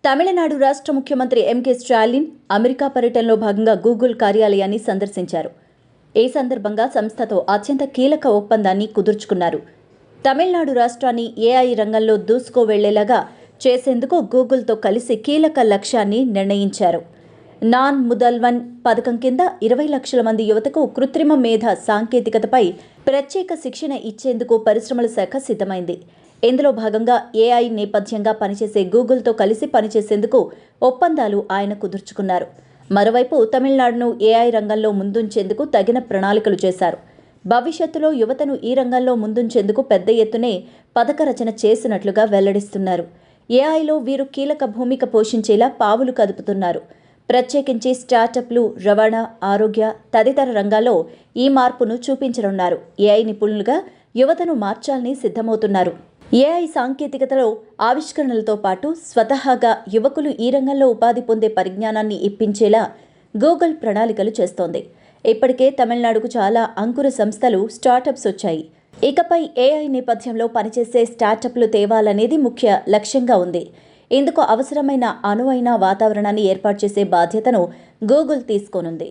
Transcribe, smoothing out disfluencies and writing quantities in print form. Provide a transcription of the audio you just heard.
తమిళనాడు రాష్ట్ర ముఖ్యమంత్రి MK Stalin America పర్యటనలో భాగంగా గూగుల్ కార్యాలయాన్ని సందర్శించారు. ఈ సందర్భంగా సంస్థతో అత్యంత కీలక ఒప్పందాన్ని కుదుర్చుకున్నారు. తమిళనాడు రాష్ట్రాన్ని ఏఐ రంగంలో దూసుకువెళ్లేలాగా చేసేందుకు గూగుల్తో కలిసి కీలక లక్ష్యాన్ని నిర్ణయించారు. నాన్ ముదల్వన్ పథకం కింద 20 లక్షల మంది యువతకు కృత్రిమ మేధ సాంకేతికతపై ప్రత్యేక శిక్షణ ఇచ్చేందుకు పరిశ్రమల శాఖ సిద్ధమైంది. ఇందులో భాగంగా ఏఐ నేపథ్యంగా పనిచేసే గూగుల్తో కలిసి పనిచేసేందుకు ఒప్పందాలు ఆయన కుదుర్చుకున్నారు. మరోవైపు తమిళనాడును ఏఐ రంగంలో ముందుంచేందుకు తగిన ప్రణాళికలు చేశారు. భవిష్యత్తులో యువతను ఈ రంగంలో ముందుంచేందుకు పెద్ద ఎత్తునే పథక రచన చేసినట్లుగా వెల్లడిస్తున్నారు. ఏఐలో వీరు కీలక భూమిక పోషించేలా పావులు కదుపుతున్నారు. ప్రత్యేకించి స్టార్టప్లు, రవాణా, ఆరోగ్య తదితర రంగాల్లో ఈ మార్పును చూపించనున్నారు. ఏఐ నిపుణులుగా యువతను మార్చాలని సిద్ధమవుతున్నారు. ఏఐ సాంకేతికతలో ఆవిష్కరణలతో పాటు స్వతహాగా యువకులు ఈ రంగంలో ఉపాధి పొందే పరిజ్ఞానాన్ని ఇప్పించేలా గూగుల్ ప్రణాళికలు చేస్తోంది. ఇప్పటికే తమిళనాడుకు చాలా అంకుర సంస్థలు, స్టార్టప్స్ వచ్చాయి. ఇకపై ఏఐ నేపథ్యంలో పనిచేసే స్టార్టప్లు తేవాలనేది ముఖ్య లక్ష్యంగా ఉంది. ఇందుకు అవసరమైన అనువైన వాతావరణాన్ని ఏర్పాటు చేసే బాధ్యతను గూగుల్ తీసుకోనుంది.